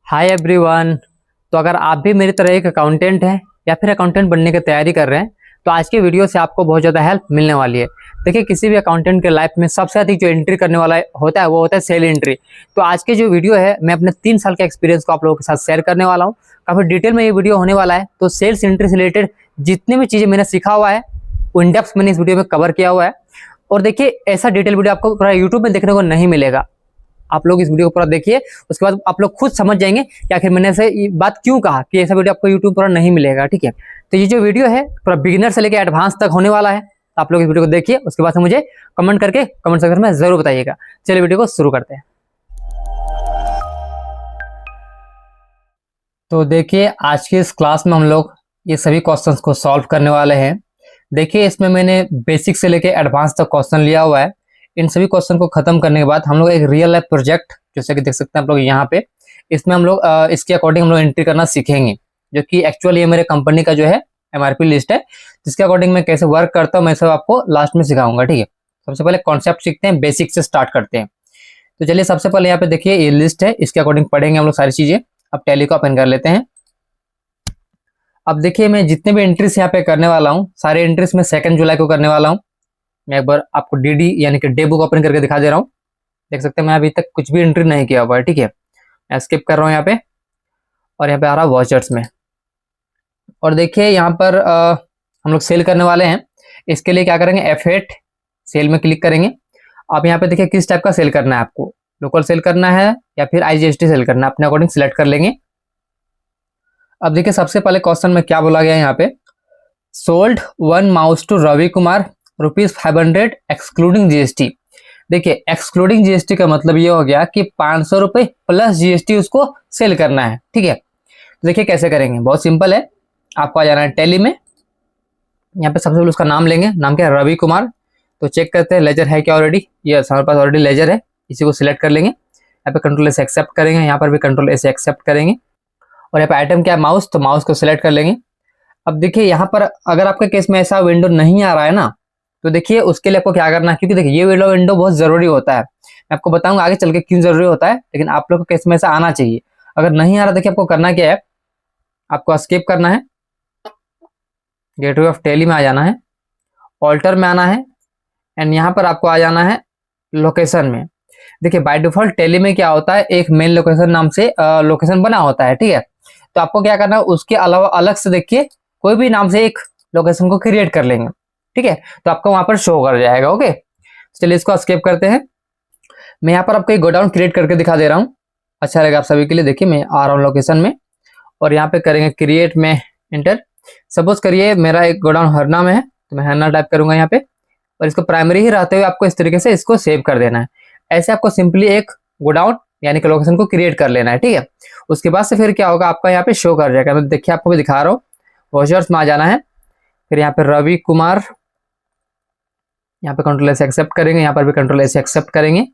Hi everyone. तो अगर आप भी मेरी तरह एक अकाउंटेंट हैं या फिर अकाउंटेंट बनने की तैयारी कर रहे हैं तो आज की वीडियो से आपको बहुत ज़्यादा हेल्प मिलने वाली है। देखिए, किसी भी अकाउंटेंट के लाइफ में सबसे अधिक जो एंट्री करने वाला होता है वो होता है सेल एंट्री। तो आज की जो वीडियो है मैं अपने 3 साल के एक्सपीरियंस को आप लोगों के साथ शेयर करने वाला हूँ। काफ़ी डिटेल में ये वीडियो होने वाला है। तो सेल्स एंट्री से रिलेटेड जितनी भी चीज़ें मैंने सीखा हुआ है वो इन डेप्थ मैंने इस वीडियो में कवर किया हुआ है। और देखिए, ऐसा डिटेल वीडियो आपको पूरा यूट्यूब में देखने को नहीं मिलेगा। आप लोग इस वीडियो को पूरा देखिए, उसके बाद आप लोग खुद समझ जाएंगे कि आखिर मैंने ऐसे ये बात क्यों कहा कि ऐसा वीडियो आपको यूट्यूब पर नहीं मिलेगा। ठीक है, तो ये जो वीडियो है पूरा बिगिनर से लेकर एडवांस तक होने वाला है। आप लोग इस वीडियो को देखिए, उसके बाद मुझे कमेंट करके कमेंट सेक्शन में जरूर बताइएगा। चलिए वीडियो को शुरू करते हैं। तो देखिए, आज की इस क्लास में हम लोग ये सभी क्वेश्चंस को सॉल्व करने वाले हैं। देखिए, इसमें मैंने बेसिक से लेकर एडवांस तक क्वेश्चन लिया हुआ है। इन सभी क्वेश्चन को खत्म करने के बाद हम लोग एक रियल लाइफ प्रोजेक्ट, जैसे कि देख सकते हैं आप लोग यहाँ पे, इसमें हम लोग इसके अकॉर्डिंग हम लोग एंट्री करना सीखेंगे, जो कि एक्चुअली ये मेरे कंपनी का जो है एमआरपी लिस्ट है, जिसके अकॉर्डिंग मैं कैसे वर्क करता हूँ मैं सब आपको लास्ट में सिखाऊंगा। ठीक है, सबसे पहले कॉन्सेप्ट सीखते हैं, बेसिक से स्टार्ट करते हैं। तो चलिए, सबसे पहले यहाँ पे देखिए ये लिस्ट है, इसके अकॉर्डिंग पढ़ेंगे हम लोग सारी चीजें। अब टैली को ओपन कर लेते हैं। अब देखिए, मैं जितने भी एंट्रीज यहाँ पे करने वाला हूँ सारे एंट्रीज में 2 जुलाई को करने वाला हूँ। मैं एक बार आपको डीडी यानी कि डे बुक ओपन करके दिखा दे रहा हूँ। देख सकते हैं मैं अभी तक कुछ भी एंट्री नहीं किया हुआ है। ठीक है, मैं स्किप कर रहा हूँ यहाँ पे, और यहाँ पे आ रहा है वॉचर्स में। और देखिए यहाँ पर हम लोग सेल करने वाले हैं। इसके लिए क्या करेंगे, F8 सेल में क्लिक करेंगे। आप यहाँ पे देखिए किस टाइप का सेल करना है आपको, लोकल सेल करना है या फिर IGST सेल करना है, अपने अकॉर्डिंग सिलेक्ट कर लेंगे। अब देखिए, सबसे पहले क्वेश्चन में क्या बोला गया है यहाँ पे, sold 1 mouse to Ravi Kumar ₹500 excluding GST। देखिए, एक्सक्लूडिंग GST का मतलब ये हो गया कि 500 रुपए प्लस GST उसको सेल करना है। ठीक है, तो देखिए कैसे करेंगे, बहुत सिंपल है। आपको आ जाना है टैली में। यहाँ पे सबसे पहले उसका नाम लेंगे, नाम क्या है, रवि कुमार। तो चेक करते हैं लेजर है क्या ऑलरेडी। यस, हमारे पास ऑलरेडी लेजर है, इसी को सिलेक्ट कर लेंगे। यहाँ पे कंट्रोल से एक्सेप्ट करेंगे, यहाँ पर भी कंट्रोल से एक्सेप्ट करेंगे। और यहाँ पे आइटम क्या है, माउस, तो माउस को सिलेक्ट कर लेंगे। अब देखिए यहाँ पर अगर आपके केस में ऐसा विंडो नहीं आ रहा है ना, तो देखिए उसके लिए आपको क्या करना है, क्योंकि देखिए ये विंडो बहुत जरूरी होता है। मैं आपको बताऊंगा आगे चल के क्यों जरूरी होता है, लेकिन आप लोग के केस में ऐसा आना चाहिए। अगर नहीं आ रहा, देखिए आपको करना क्या है, आपको स्किप करना है, गेटवे ऑफ टैली में आ जाना है, ऑल्टर में आना है, एंड यहाँ पर आपको आ जाना है लोकेशन में। देखिए बाय डिफॉल्ट टैली में क्या होता है, एक मेन लोकेशन नाम से लोकेशन बना होता है। ठीक है, तो आपको क्या करना है, उसके अलावा अलग से देखिए कोई भी नाम से एक लोकेशन को क्रिएट कर लेंगे। ठीक है, तो आपको वहां पर शो कर जाएगा। ओके, चलिए इसको स्किप करते हैं। मैं यहाँ पर आपको एक गोडाउन क्रिएट करके दिखा दे रहा हूँ, अच्छा रहेगा आप सभी के लिए। देखिए मैं आ रहा हूँ लोकेशन में, और यहाँ पे करेंगे क्रिएट में एंटर। सपोज करिए मेरा एक गोडाउन हरना में है, तो मैं हरना टाइप करूंगा यहाँ पे, और इसको प्राइमरी ही रहते हुए आपको इस तरीके से इसको सेव कर देना है। ऐसे आपको सिंपली एक गोडाउन यानी कि लोकेशन को क्रिएट कर लेना है। ठीक है, उसके बाद से फिर क्या होगा, आपका यहाँ पे शो कर जाएगा। मैं देखिए आपको भी दिखा रहा हूँ, वॉचर्स में आ जाना है, फिर यहाँ पे रवि कुमार, यहाँ पे कंट्रोल से एक्सेप्ट करेंगे, यहाँ पर भी कंट्रोल से एक्सेप्ट करेंगे।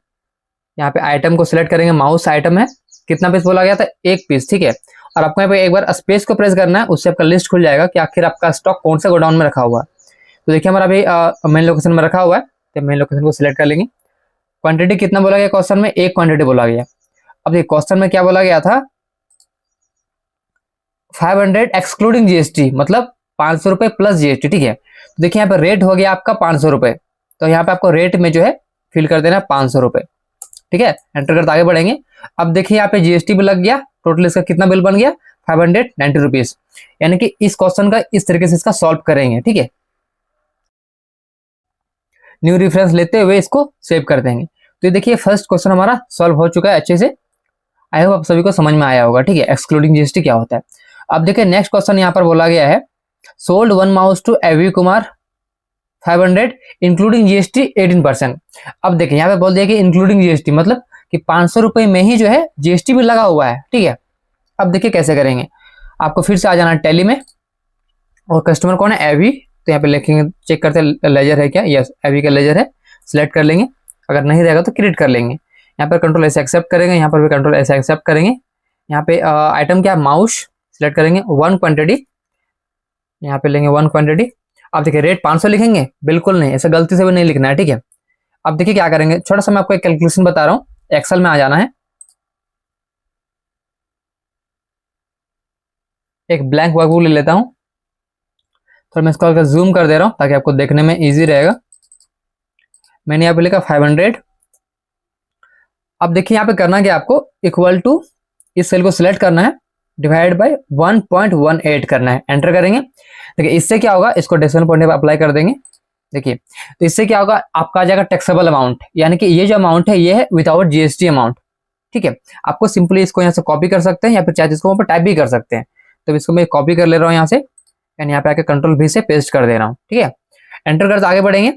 यहाँ पे आइटम को सिलेक्ट करेंगे, माउस आइटम है, कितना पीस बोला गया था, 1 पीस। ठीक है, और आपको यहाँ पे एक बार स्पेस को प्रेस करना है, उससे आपका लिस्ट खुल जाएगा कि आखिर आपका स्टॉक कौन से गोडाउन में रखा हुआ है। तो देखिए हमारा अभी मेन लोकेशन में रखा हुआ है, तो मेन लोकेशन को सिलेक्ट कर लेंगे। क्वांटिटी कितना बोला गया क्वेश्चन में, 1 क्वांटिटी बोला गया। अब देखिए क्वेश्चन में क्या बोला गया था, 500 एक्सक्लूडिंग GST, मतलब 500 रुपए प्लस GST। ठीक है, तो देखिए यहाँ पे रेट हो गया आपका 500 रुपए, तो यहाँ पे आपको रेट में जो है फिल कर देना 500 रुपए। ठीक है, एंटर करते आगे बढ़ेंगे। अब देखिए यहाँ पे GST भी लग गया, टोटल इसका कितना बिल बन गया, 590 रुपीज। यानी कि इस क्वेश्चन का इस तरीके से इसका सॉल्व करेंगे। ठीक है, न्यू रेफरेंस लेते हुए इसको सेव कर देंगे। तो ये देखिए फर्स्ट क्वेश्चन हमारा सॉल्व हो चुका है अच्छे से। आई होप आप सभी को समझ में आया होगा। ठीक है, एक्सक्लूडिंग GST क्या होता है। अब देखिए नेक्स्ट क्वेश्चन यहाँ पर बोला गया है, सोल्ड 1 माउस टू एवी कुमार 500 इंक्लूडिंग GST 18%। अब देखिए यहाँ पे बोल दिया कि इंक्लूडिंग GST, मतलब कि 500 रुपए में ही जो है GST भी लगा हुआ है। ठीक है, अब देखिए कैसे करेंगे, आपको फिर से आ जाना टैली में, और कस्टमर कौन है, एवी। तो यहाँ पे लिखेंगे, चेक करते हैं लेजर है क्या, यस एवी का लेजर है, सिलेक्ट कर लेंगे। अगर नहीं रहेगा तो क्रिएट कर लेंगे। यहाँ पर कंट्रोल ऐसे एक्सेप्ट करेंगे, यहाँ पर भी कंट्रोल ऐसे एक्सेप्ट करेंगे। यहाँ पे आइटम क्या, माउस सिलेक्ट करेंगे, 1 क्वांटिटी, यहाँ पे लेंगे 1 क्वांटिटी। अब देखिए रेट 500 लिखेंगे, बिल्कुल नहीं, ऐसा गलती से भी नहीं लिखना है। ठीक है, अब देखिए क्या करेंगे, छोटा सा मैं आपको एक कैलकुलेशन बता रहा हूँ। एक्सेल में आ जाना है, एक ब्लैंक वर्कबुक ले लेता हूँ। तो मैं इसको जूम कर दे रहा हूँ ताकि आपको देखने में इजी रहेगा। मैंने यहाँ पे लिखा 500। अब देखिए यहाँ पे करना क्या आपको, इक्वल टू इस सेल को सिलेक्ट करना है, डिवाइड बाय 1.18 करना है, एंटर करेंगे। देखिए इससे क्या होगा, इसको डेसिमल पॉइंट पे अप्लाई कर देंगे। देखिए तो इससे क्या होगा, आपका आ जाएगा टैक्सेबल अमाउंट, यानी कि ये जो अमाउंट है ये है विदाउट जीएसटी अमाउंट। ठीक है, आपको सिंपली इसको यहाँ से कॉपी कर सकते हैं या फिर चाहे इसको वहाँ पर टाइप भी कर सकते हैं। तो इसको मैं कॉपी कर ले रहा हूँ यहाँ से, एंड यहाँ पे आके कंट्रोल V से पेस्ट कर दे रहा हूँ। ठीक है, एंटर कर आगे बढ़ेंगे।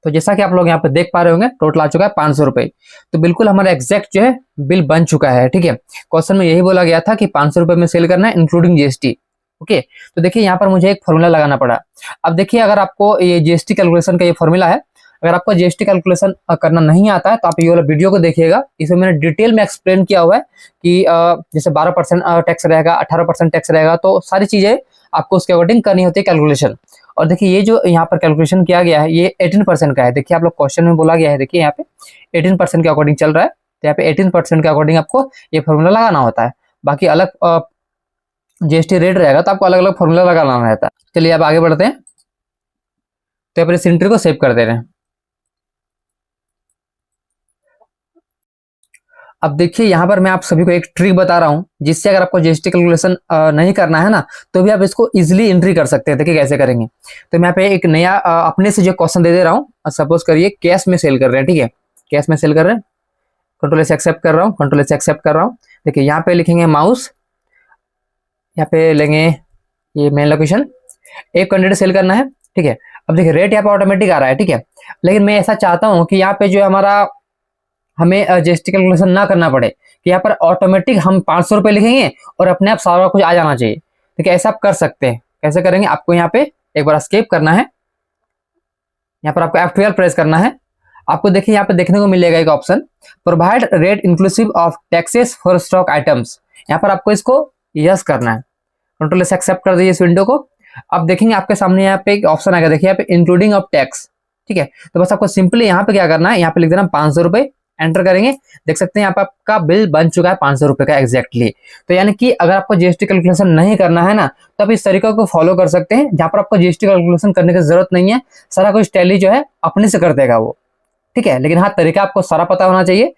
तो जैसा कि आप लोग यहाँ पे देख पा रहे होंगे, टोटल आ चुका है 500 रुपए। तो बिल्कुल हमारा एग्जैक्ट जो है बिल बन चुका है। ठीक है, क्वेश्चन में यही बोला गया था कि 500 रुपए में सेल करना है इंक्लूडिंग जीएसटी। ओके, तो देखिए यहाँ पर मुझे एक फॉर्मूला लगाना पड़ा। अब देखिए अगर आपको ये जीएसटी कैलकुलेशन का ये फॉर्मूला है, अगर आपको जीएसटी कैलकुलेशन करना नहीं आता है तो आप ये वाला वीडियो को देखिएगा। इसमें मैंने डिटेल में एक्सप्लेन किया हुआ है कि जैसे 12% टैक्स रहेगा, 18% टैक्स रहेगा, तो सारी चीजें आपको उसके अकॉर्डिंग करनी होती है कैलकुलेशन। और देखिए ये जो यहाँ पर कैलकुलेशन किया गया है ये 18% का है। देखिए आप लोग क्वेश्चन में बोला गया है, देखिए यहाँ पे 18% के अकॉर्डिंग चल रहा है, तो यहाँ पे 18% के अकॉर्डिंग आपको ये फॉर्मूला लगाना होता है। बाकी अलग जीएसटी रेट रहेगा तो आपको अलग अलग फॉर्मूला लगाना रहता है। चलिए अब आगे बढ़ते हैं। तो यहाँ पर इस एंट्री को सेव कर दे रहे हैं। अब देखिए यहाँ पर मैं आप सभी को एक ट्रिक बता रहा हूँ, जिससे अगर आपको जीएसटी कैलकुलेशन नहीं करना है ना, तो भी आप इसको इजीली एंट्री कर सकते हैं। देखिए कैसे करेंगे। तो मैं यहाँ पे एक नया अपने से जो क्वेश्चन दे दे रहा हूँ। सपोज करिए कैश में सेल कर रहे हैं। ठीक है, कैश में सेल कर रहे हैं, कंट्रोल से एक्सेप्ट कर रहा हूँ, कंट्रोल से एक्सेप्ट कर रहा हूँ। देखिए यहाँ पे लिखेंगे माउस, यहाँ पे लेंगे ये मेन लोकेशन, एक कैंडिडेट सेल करना है। ठीक है, अब देखिए रेट यहाँ पे ऑटोमेटिक आ रहा है। ठीक है, लेकिन मैं ऐसा चाहता हूँ कि यहाँ पे जो हमारा हमें जीएसटी कैलकुलेशन ना करना पड़े, कि यहाँ पर ऑटोमेटिक हम 500 रुपए लिखेंगे और अपने आप सारा कुछ आ जाना चाहिए। ठीक है, ऐसा आप कर सकते हैं। कैसे करेंगे, आपको यहाँ पे एक बार एस्केप करना है, यहाँ पर आपको F12 प्रेस करना है। आपको देखिए यहाँ पे देखने को मिलेगा एक option, provide rate inclusive of taxes for stock items. यहाँ पर आपको इसको यस करना है, कंट्रोल से एक्सेप्ट कर दीजिए इस विंडो को। अब देखेंगे आपके सामने यहाँ पे एक ऑप्शन आएगा, देखिए यहाँ पे इंक्लूडिंग ऑफ टैक्स। ठीक है, तो बस आपको सिंपली यहाँ पे क्या करना है, यहाँ पे लिख देना 500 रुपए, एंटर करेंगे। देख सकते हैं यहाँ पे आपका बिल बन चुका है 500 रुपए का एग्जैक्टली। तो यानी कि अगर आपको जीएसटी कैलकुलेशन नहीं करना है ना, तो आप इस तरीके को फॉलो कर सकते हैं, जहां पर आपको जीएसटी कैलकुलेशन करने की जरूरत नहीं है। सारा कुछ टैली जो है अपने से कर देगा वो। ठीक है, लेकिन हाँ तरीका आपको सारा पता होना चाहिए।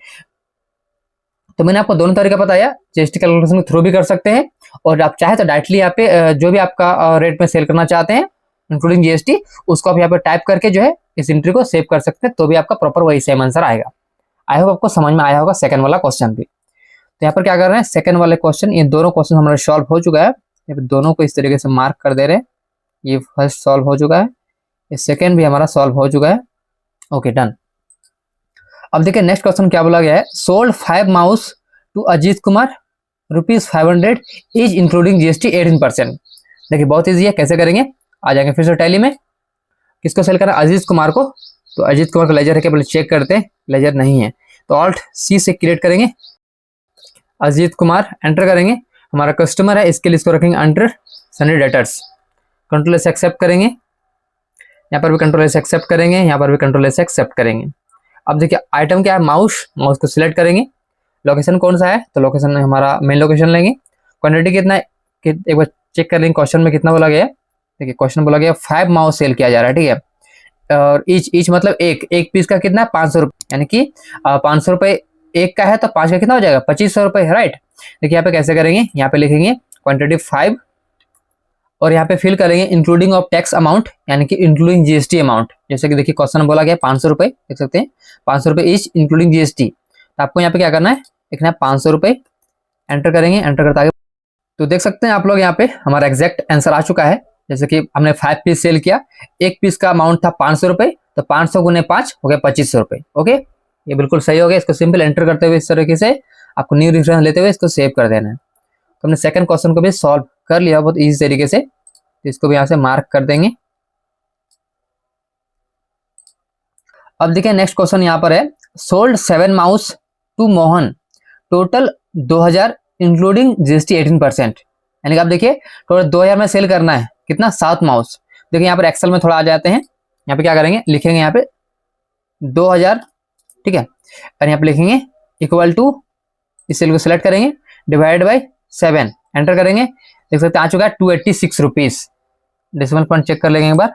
तो मैंने आपको दोनों तरीका बताया, जीएसटी कैलकुलेशन के थ्रू भी कर सकते हैं, और आप चाहे तो डायरेक्टली यहाँ पे जो भी आपका रेट में सेल करना चाहते हैं इंक्लूडिंग जीएसटी, उसको आप यहाँ पे टाइप करके जो है इस एंट्री को सेव कर सकते हैं, तो भी आपका प्रॉपर वही सेम आंसर आएगा। आई होप आपको समझ में आया होगा सेकंड वाला क्वेश्चन भी। तो यहाँ पर क्या कर रहे हैं, सेकंड वाले क्वेश्चन, ये दोनों क्वेश्चन हमारा सॉल्व हो चुका है। यहाँ पे दोनों को इस तरीके से मार्क कर दे रहे हैं। ये फर्स्ट सॉल्व हो चुका है, ये सेकंड भी हमारा सॉल्व हो चुका है। Okay done. अब देखिए नेक्स्ट क्वेश्चन क्या बोला गया है, sold 5 mouse to Ajit Kumar ₹500 is including GST 18%। देखिए बहुत ईजी है, कैसे करेंगे, आ जाएंगे फिर से टैली में। किसको सेल करना है, अजीत कुमार को। तो अजीत कुमार का लेजर है क्या, पहले चेक करते हैं, लेजर नहीं है, तो ऑल्ट C से क्रिएट करेंगे अजीत कुमार, एंटर करेंगे। हमारा कस्टमर है, इसके लिए इसको रखेंगे अंडर सनी डेटर्स, कंट्रोल से एक्सेप्ट करेंगे। यहाँ पर भी कंट्रोल से एक्सेप्ट करेंगे, यहाँ पर भी कंट्रोल से एक्सेप्ट करेंगे। अब देखिए आइटम क्या है, माउस, माउस को सिलेक्ट करेंगे। लोकेशन कौन सा है, तो लोकेशन हमारा मेन लोकेशन लेंगे। क्वांटिटी कितना है, एक बार चेक कर लेंगे क्वेश्चन में कितना बोला गया है। देखिए क्वेश्चन बोला गया 5 माउस सेल किया जा रहा है। ठीक है, और ईच मतलब एक पीस का कितना, 500 रुपये, यानी कि 500 रुपये एक का है, तो 5 का कितना हो जाएगा, 2500 रुपये, राइट। देखिए यहाँ पे कैसे करेंगे, यहाँ पे लिखेंगे क्वांटिटी 5 और यहाँ पे फिल करेंगे इंक्लूडिंग ऑफ टैक्स अमाउंट, यानी कि इंक्लूडिंग जीएसटी अमाउंट। जैसे कि देखिए क्वेश्चन बोला गया 500 रुपये, देख सकते हैं 500 रुपये ईच इंक्लूडिंग जीएसटी। तो आपको यहाँ पे क्या करना है, लिखना है 500 रुपये, एंटर करेंगे। एंटर करते आगे तो देख सकते हैं आप लोग यहाँ पे हमारा एग्जैक्ट आंसर आ चुका है। जैसे कि हमने 5 पीस सेल किया, एक पीस का अमाउंट था 500 रुपये, तो 500 गुने 5 हो गया 2500 रुपये। ओके, ये बिल्कुल सही हो गया। इसको सिंपल एंटर करते हुए इस तरीके से आपको न्यू रेफरेंस लेते हुए इसको सेव कर देना है। तो हमने सेकंड क्वेश्चन को भी सॉल्व कर लिया बहुत ईजी तरीके से, तो इसको भी यहाँ से मार्क कर देंगे। अब देखिए नेक्स्ट क्वेश्चन यहाँ पर है, sold 7 mouse to Mohan total 2000 including GST 18%। यानी कि आप देखिए टोटल 2000 में सेल करना है, कितना, 7 माउस। देखिए यहाँ पर एक्सेल में थोड़ा आ जाते हैं, यहाँ पे क्या करेंगे, लिखेंगे यहाँ पे 2000, ठीक है, और यहाँ पे लिखेंगे इक्वल टू, इस सेल को सिलेक्ट करेंगे, डिवाइड बाय 7, एंटर करेंगे। देख सकते हैं आ चुका है 286 रुपीज। डेसिमल पॉइंट चेक कर लेंगे एक बार,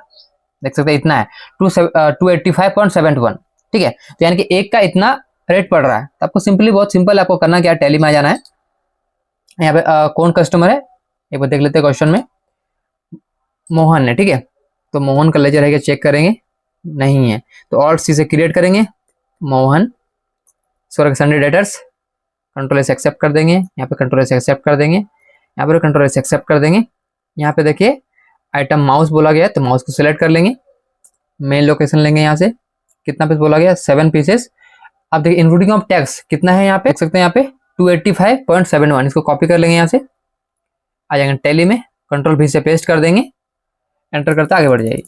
देख सकते हैं इतना है 285.71। ठीक है, तो यानी कि एक का इतना रेट पड़ रहा है। तो आपको सिंपली, बहुत सिंपल है, आपको करना क्या है, टैली में आ जाना है। यहाँ पे कौन कस्टमर है एक बार देख लेते हैं। क्वेश्चन में मोहन है, ठीक है, तो मोहन का लेजर है क्या, चेक करेंगे, नहीं है, तो ऑल्ट सी से क्रिएट करेंगे Mohan sundry debtors, control S accept कर देंगे, यहाँ पे कंट्रोल एस एक्सेप्ट कर देंगे, यहाँ पर कंट्रोल एस एक्सेप्ट कर देंगे। यहाँ पे देखिए आइटम माउस बोला गया है, तो माउस को सिलेक्ट कर लेंगे, मेन लोकेशन लेंगे, यहाँ से कितना पीस बोला गया, 7 पीसेस। अब देखिए इंक्लूडिंग ऑफ टैक्स कितना है, यहाँ पे देख सकते हैं, यहाँ पे 285.71। इसको कॉपी कर लेंगे, यहाँ से आ जाएंगे टैली में, कंट्रोल भी से पेस्ट कर देंगे, एंटर करते आगे बढ़ जाइए।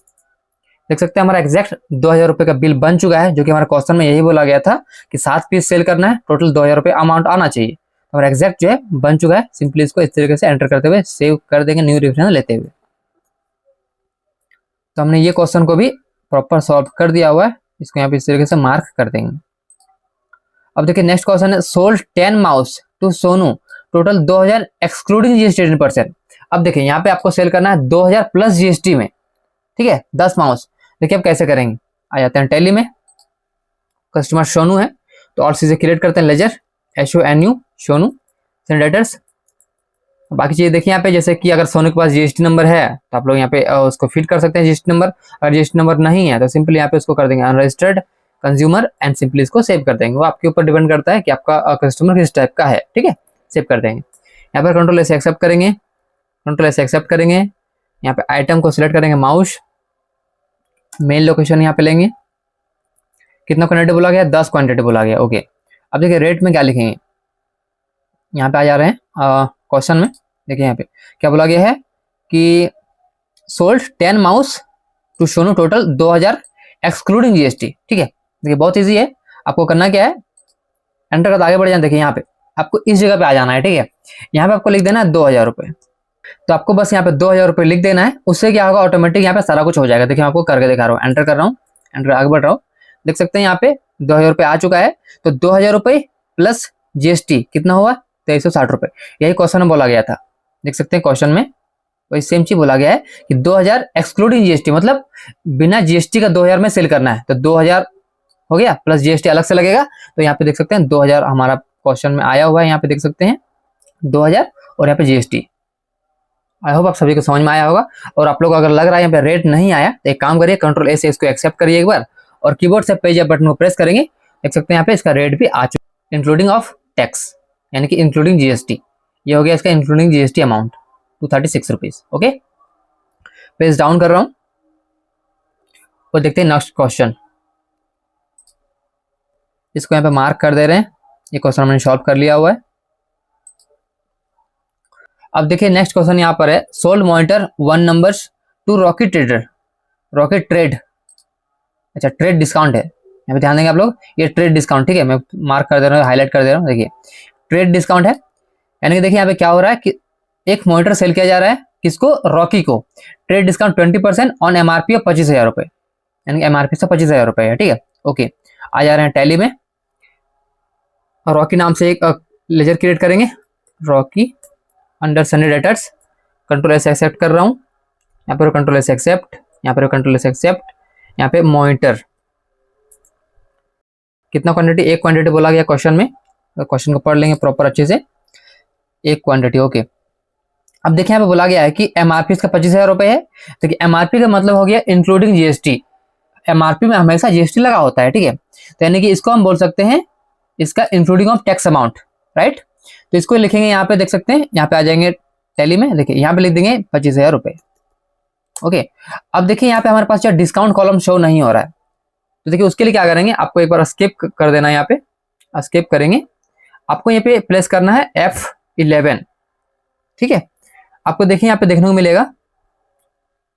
देख सकते हैं हमारा एग्जैक्ट 2000 रुपये का बिल बन चुका है, जो कि हमारा क्वेश्चन में यही बोला गया था कि 7 पीस सेल करना है, टोटल 2000 रुपये अमाउंट आना चाहिए। तो हमारा एग्जैक्ट जो है बन चुका है। सिंपली इसको इस तरीके से एंटर करते हुए सेव कर देंगे, न्यू रेफरेंस लेते हुए। तो हमने ये क्वेश्चन को भी प्रॉपर सॉल्व कर दिया हुआ है, इसको यहाँ पे इस तरीके से मार्क कर देंगे। अब देखिए नेक्स्ट क्वेश्चन है, sold 10 mouse to Sonu, total 2000 excluding GST 10%। अब देखिए यहाँ पे आपको सेल करना है 2000 प्लस जीएसटी में, ठीक है, 10 माउस। देखिए अब कैसे करेंगे, आ जाते हैं टैली में, कस्टमर सोनू है, तो और चीजें क्रिएट करते हैं, लेजर SONU सोनू सेंडेटर्स। बाकी चीजें देखिए यहाँ पे, जैसे कि अगर सोनू के पास जीएसटी नंबर है तो आप लोग यहाँ पे उसको फिट कर सकते हैं जीएसटी नंबर। अगर जीएसटी नंबर नहीं है तो सिंपली यहाँ पे उसको कर देंगे अनरजिस्टर्ड कंज्यूमर एंड सिंपली इसको सेव कर देंगे। वो आपके ऊपर डिपेंड करता है कि आपका कस्टमर किस टाइप का है, ठीक है, सेव कर देंगे। यहाँ पर कंट्रोल एस एक्सेप्ट करेंगे, कंट्रोल एस एक्सेप्ट करेंगे, यहाँ पे आइटम को सिलेक्ट करेंगे, माउस मेन लोकेशन यहाँ पे लेंगे, कितना क्वांटिटी बोला गया, 10 क्वांटिटी बोला गया, ओके। अब देखिए रेट में क्या लिखेंगे, यहाँ पे आ जा रहे हैं क्वेश्चन में, देखिए यहाँ पे क्या बोला गया है कि sold 10 mouse to Sonu, total 2000 excluding GST. ठीक है, देखिए बहुत इजी है, आपको करना क्या है, एंटर करके आगे बढ़ जाए। देखिए यहाँ पे आपको इस जगह पे आ जाना है, ठीक है, यहाँ पे आपको लिख देना है 2000 रुपये। तो आपको बस यहाँ पे 2000 रुपये लिख देना है, उससे क्या होगा, ऑटोमेटिक यहाँ पे सारा कुछ हो जाएगा। देखिए आपको करके दिखा रहा हूँ, एंटर कर रहा हूँ, एंटर आगे बढ़ रहा हूँ, देख सकते हैं यहाँ पे 2000 रुपये आ चुका है। तो 2000 रुपये प्लस जीएसटी कितना हुआ, 2360 रुपये। यही क्वेश्चन में बोला गया था, देख सकते हैं क्वेश्चन में वही सेम चीज बोला गया है कि 2000 एक्सक्लूडिंग जीएसटी, मतलब बिना जीएसटी का 2000 में सेल करना है। तो 2000 हो गया, प्लस जीएसटी अलग से लगेगा। तो यहाँ पे देख सकते हैं 2000 हमारा क्वेश्चन में आया हुआ है, यहाँ पे देख सकते हैं 2000 और यहाँ पे जीएसटी। आई होप आप सभी को समझ में आया होगा। और आप लोग अगर लग रहा है यहाँ पे रेट नहीं आया तो एक काम करिए, कंट्रोल ए से इसको एक्सेप्ट करिए एक बार, और कीबोर्ड से पेज बटन को प्रेस करेंगे, देख सकते हैं यहाँ पे इसका रेट भी आ चुका है, इंक्लूडिंग ऑफ टैक्स, यानी कि इंक्लूडिंग जीएसटी। ये हो गया इसका including GST amount 236 rupees. Okay, page down कर रहा हूं और देखते हैं नेक्स्ट क्वेश्चन। इसको यहाँ पे मार्क कर दे रहे हैं, ये क्वेश्चन हमने सॉल्व कर लिया हुआ है। अब देखिए नेक्स्ट क्वेश्चन यहाँ पर है, sold monitor 1 numbers to rocket trader, rocket trade, अच्छा ट्रेड डिस्काउंट है, यहाँ पे ध्यान देंगे आप लोग, ये ट्रेड डिस्काउंट, ठीक है, मैं मार्क कर दे रहा हूँ, हाईलाइट कर दे रहा हूँ। देखिए ट्रेड डिस्काउंट है, यानी कि देखिए यहाँ पे क्या हो रहा है कि एक मॉनिटर सेल किया जा रहा है, किसको, रॉकी को, trade discount 20% on MRP of 25,000 रुपए, यानी कि एमआरपी से 25,000 रुपए है, ठीक है। ओके, आ जा रहे हैं टैली में, रॉकी नाम से एक लेजर क्रिएट करेंगे, Rocky under sundry debtors, control S accept कर रहा हूँ, यहाँ पर कंट्रोल एस एक्सेप्ट, यहाँ पर कंट्रोल एस एक्सेप्ट, यहाँ पे मॉनिटर कितना क्वांटिटी, एक क्वांटिटी बोला गया क्वेश्चन में, क्वेश्चन को पढ़ लेंगे प्रॉपर अच्छे से, एक क्वांटिटी। ओके, अब देखिए यहाँ पे बोला गया है कि एमआरपी इसका 25,000 रुपए है, तो कि एमआरपी का मतलब हो गया इंक्लूडिंग जीएसटी, एमआरपी में हमेशा जीएसटी लगा होता है, ठीक है, तो यानी कि इसको हम बोल सकते हैं इसका including of tax amount, right. तो इसको लिखेंगे यहाँ पे, देख सकते हैं यहाँ पे आ जाएंगे टैली में, देखिए यहाँ पे लिख देंगे 25,000 रुपए। ओके, अब देखिए यहाँ पे हमारे पास जो डिस्काउंट कॉलम शो नहीं हो रहा है, तो देखिए उसके लिए क्या करेंगे, आपको एक बार स्किप कर देना है, यहाँ पे स्किप करेंगे, आपको यहाँ पे प्लेस करना है F11, ठीक है। आपको देखिए यहाँ पे देखने को मिलेगा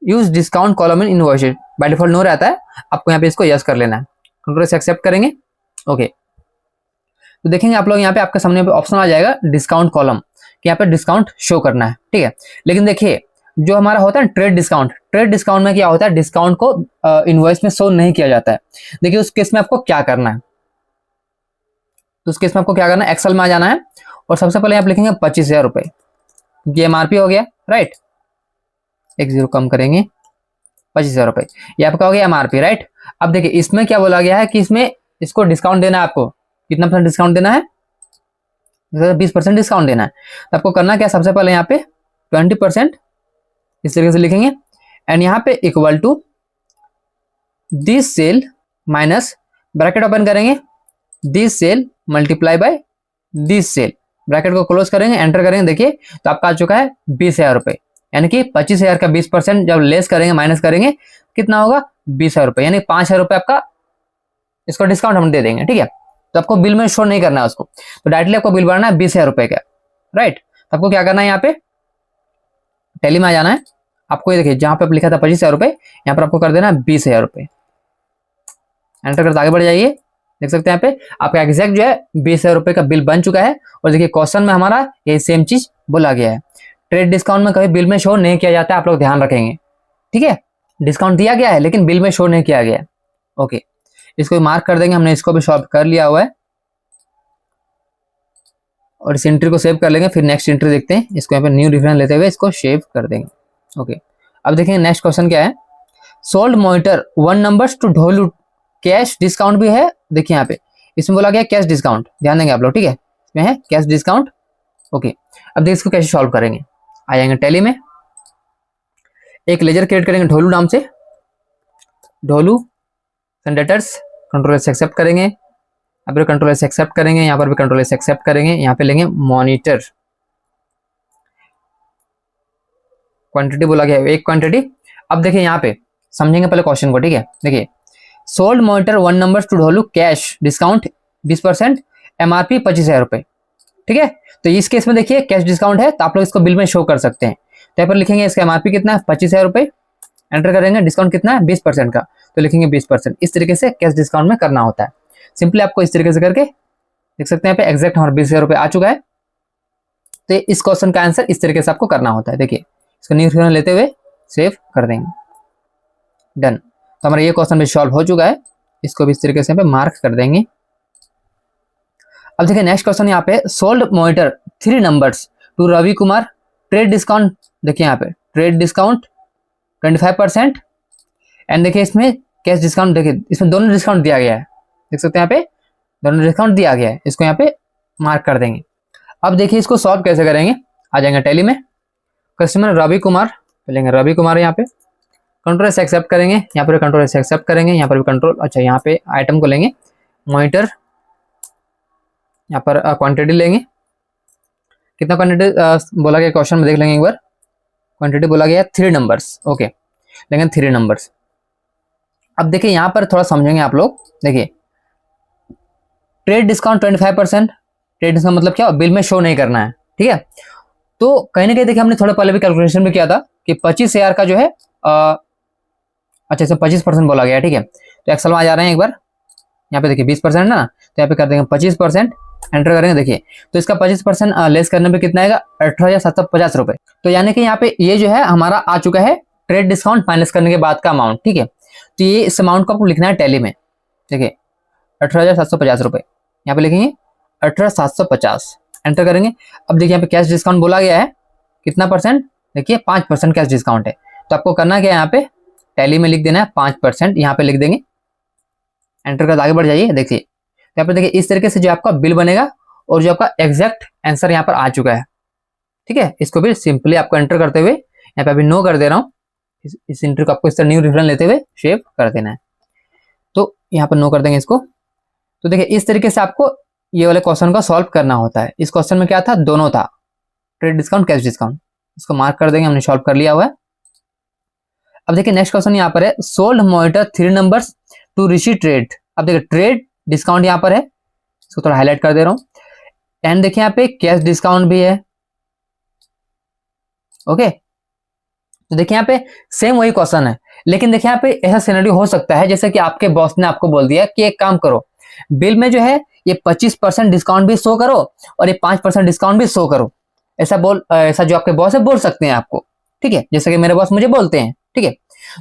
use discount column in invoices, by default no रहता है, आपको यहाँ पे इसको यस कर लेना है, कंट्रोल से एक्सेप्ट करेंगे। ओके, तो देखेंगे आप लोग यहाँ पे आपके सामने ऑप्शन आ जाएगा डिस्काउंट कॉलम, कि यहाँ पे डिस्काउंट शो करना है, ठीक है। लेकिन देखिए जो हमारा होता है ट्रेड डिस्काउंट, ट्रेड डिस्काउंट में क्या होता है, डिस्काउंट को इनवॉइस में शो नहीं किया जाता है। देखिए उस केस में आपको क्या करना है, तो उस केस में आपको क्या करना है, एक्सेल में आ जाना है और सबसे पहले आप लिखेंगे 25,000 रुपए, ये एमआरपी हो गया, राइट, एक जीरो कम करेंगे, 25,000 रुपए, ये आपका हो गया एमआरपी, राइट। अब देखिए इसमें क्या बोला गया है कि इसमें इसको डिस्काउंट देना है आपको, कितना परसेंट डिस्काउंट देना है, 20% डिस्काउंट देना है। तो आपको करना क्या, सबसे पहले यहाँ पे 20% इस तरीके से लिखेंगे, एंड यहाँ पे equal to this cell minus, bracket open करेंगे, this cell multiply by this cell, bracket को क्लोज करेंगे, एंटर करेंगे, देखिए तो आपका आ चुका है 20,000 रुपए, यानी कि 25,000 का 20% जब लेस करेंगे, माइनस करेंगे, कितना होगा 20,000 रुपए, यानी 5,000 रुपए आपका इसको डिस्काउंट हम दे देंगे, ठीक है। तो आपको बिल में शो नहीं करना है उसको, तो डायरेक्टली आपको बिल भरना है 20,000 रुपए का, राइट। तो आपको क्या करना है, यहाँ पे टैली में आ जाना है, आपको ये देखिए जहां पे लिखा था 25,000 रुपए, यहाँ पर आपको कर देना है 20,000 रुपए, एंटर करते आगे बढ़ जाइए, देख सकते हैं यहाँ पे आपका एग्जैक्ट जो है 20,000 रुपए का बिल बन चुका है। और देखिए क्वेश्चन में हमारा यही सेम चीज बोला गया है, ट्रेड डिस्काउंट में कभी बिल में शो नहीं किया जाता है, आप लोग ध्यान रखेंगे, ठीक है। डिस्काउंट दिया गया है लेकिन बिल में शो नहीं किया गया है, ओके। इसको मार्क कर देंगे, हमने इसको भी सॉल्व कर लिया हुआ है, और इस एंट्री को सेव कर लेंगे, फिर नेक्स्ट एंट्री देखते हैं, इसको यहाँ पे न्यू रेफरेंस लेते हुए इसको सेव कर देंगे, ओके। अब देखेंगे नेक्स्ट क्वेश्चन क्या है, sold monitor 1 numbers to Dholu, cash discount भी है, देखिए यहाँ पे इसमें बोला गया कैश डिस्काउंट, ध्यान देंगे आप लोग, ठीक है, इसमें है कैश डिस्काउंट, ओके। अब देखिए इसको कैसे सॉल्व करेंगे, आ जाएंगे टैली में, एक लेजर क्रिएट करेंगे ढोलू नाम से, ढोलू डेटर्स, कंट्रोल से एक्सेप्ट करेंगे, यहाँ पर कंट्रोल से एक्सेप्ट करेंगे, यहाँ पर भी कंट्रोल से एक्सेप्ट करेंगे, यहाँ पे लेंगे मॉनिटर, क्वांटिटी बोला गया एक क्वांटिटी। अब देखिए यहाँ पे समझेंगे पहले क्वेश्चन को, ठीक है। देखिए sold monitor 1 numbers to Dholu, cash discount 20%, MRP 25,000 रुपए, ठीक है। तो इस केस में देखिए कैश डिस्काउंट है, तो आप लोग इसको बिल में शो कर सकते हैं, तो यहाँ पर लिखेंगे इसका एमआरपी कितना है 25,000 रुपए, एंटर करेंगे, डिस्काउंट कितना है 20% का, तो लिखेंगे 20%, इस तरीके से कैश डिस्काउंट में करना होता है। सिंपली आपको इस तरीके से करके देख सकते हैं यहाँ पे एग्जैक्ट हमारा 20,000 रुपए आ चुका है। तो इस क्वेश्चन का आंसर इस तरीके से आपको करना होता है, देखिए इसको न्यू रेफरेंस लेते हुए सेव कर देंगे, डन। तो हमारा ये क्वेश्चन भी सॉल्व हो चुका है, इसको भी इस तरीके से यहाँ पे मार्क कर देंगे। अब देखिए नेक्स्ट क्वेश्चन यहाँ पे, sold monitor 3 numbers to Ravi Kumar, trade discount, देखिए यहाँ पे ट्रेड डिस्काउंट 25%, एंड देखिए इसमें कैश डिस्काउंट, देखिए इसमें दोनों डिस्काउंट दिया गया है, देख सकते हैं यहाँ पे दोनों डिस्काउंट दिया गया है, इसको यहाँ पे मार्क कर देंगे। अब देखिए इसको सॉल्व कैसे करेंगे, आ जाएंगे टैली में, कस्टमर रवि कुमार, लेंगे रवि कुमार, यहाँ पे कंट्रोल से एक्सेप्ट करेंगे, यहाँ पर कंट्रोल से एक्सेप्ट करेंगे, यहाँ पर भी कंट्रोल, अच्छा यहाँ पे आइटम को लेंगे मॉनिटर, यहाँ पर क्वांटिटी लेंगे, कितना क्वांटिटी बोला गया क्वेश्चन में देख लेंगे एक बार, क्वांटिटी बोला गया 3 नंबर्स, ओके, लेकिन 3 नंबर्स। अब देखिए यहाँ पर थोड़ा समझेंगे आप लोग, देखिए ट्रेड डिस्काउंट 25%, ट्रेड डिस्काउंट मतलब क्या, बिल में शो नहीं करना है, ठीक है। तो कहीं ना कहीं देखिए हमने थोड़ा पहले भी कैलकुलेशन भी किया था कि 25,000 का जो है अच्छा इसमें 25% बोला गया है, ठीक है। तो एक्सेल में आ जा रहे हैं एक बार, यहाँ पे देखिए 20% ना, तो यहाँ पे कर देंगे 25%, एंटर करेंगे, देखिए तो इसका 25% लेस करने पे कितना आएगा 18,750 रुपए। तो यानी कि यहाँ पे ये जो है हमारा आ चुका है ट्रेड डिस्काउंट माइनस करने के बाद का अमाउंट, ठीक है। तो ये इस अमाउंट को आपको लिखना है टैली में, देखिए 18,750 रुपए, यहाँ पे लिखेंगे 18,750, एंटर करेंगे। अब देखिए यहाँ पे कैश डिस्काउंट बोला गया है कितना परसेंट, देखिए 5% कैश डिस्काउंट है, तो आपको करना क्या है, यहाँ पे टैली में लिख देना है 5%, यहाँ पे लिख देंगे, एंटर कर आगे बढ़ जाइए। देखिए यहाँ पे देखिए इस तरीके से जो आपका बिल बनेगा, और जो आपका एग्जैक्ट आंसर यहाँ पर आ चुका है, ठीक है। इसको भी सिंपली आपको एंटर करते हुए यहाँ पे अभी नो कर दे रहा हूँ, इस एंट्री को आपको इस तरह न्यू रेफरेंस लेते हुए सेव कर देना है, तो यहाँ पर नो कर देंगे इसको। तो देखिए इस तरीके से आपको ये वाले क्वेश्चन को सॉल्व करना होता है। इस क्वेश्चन में क्या था, दोनों था, ट्रेड डिस्काउंट कैश डिस्काउंट, इसको मार्क कर देंगे, हमने सॉल्व कर लिया हुआ है। अब देखिए नेक्स्ट क्वेश्चन यहाँ पर है, sold monitor 3 numbers to Rishi trade. अब देखिए ट्रेड डिस्काउंट यहाँ पर है, इसको थोड़ा हाईलाइट कर दे रहा हूँ, एंड देखिए यहाँ पे कैश डिस्काउंट भी है, ओके। तो देखिए यहाँ पे सेम वही क्वेश्चन है, लेकिन देखिए यहाँ पे ऐसा सिनेरियो हो सकता है जैसे कि आपके बॉस ने आपको बोल दिया कि एक काम करो, बिल में जो है ये 25% डिस्काउंट भी शो करो और ये 5% डिस्काउंट भी शो करो, ऐसा जो आपके बॉस है बोल सकते हैं आपको, ठीक है, जैसे कि मेरे बॉस मुझे बोलते हैं, ठीक है।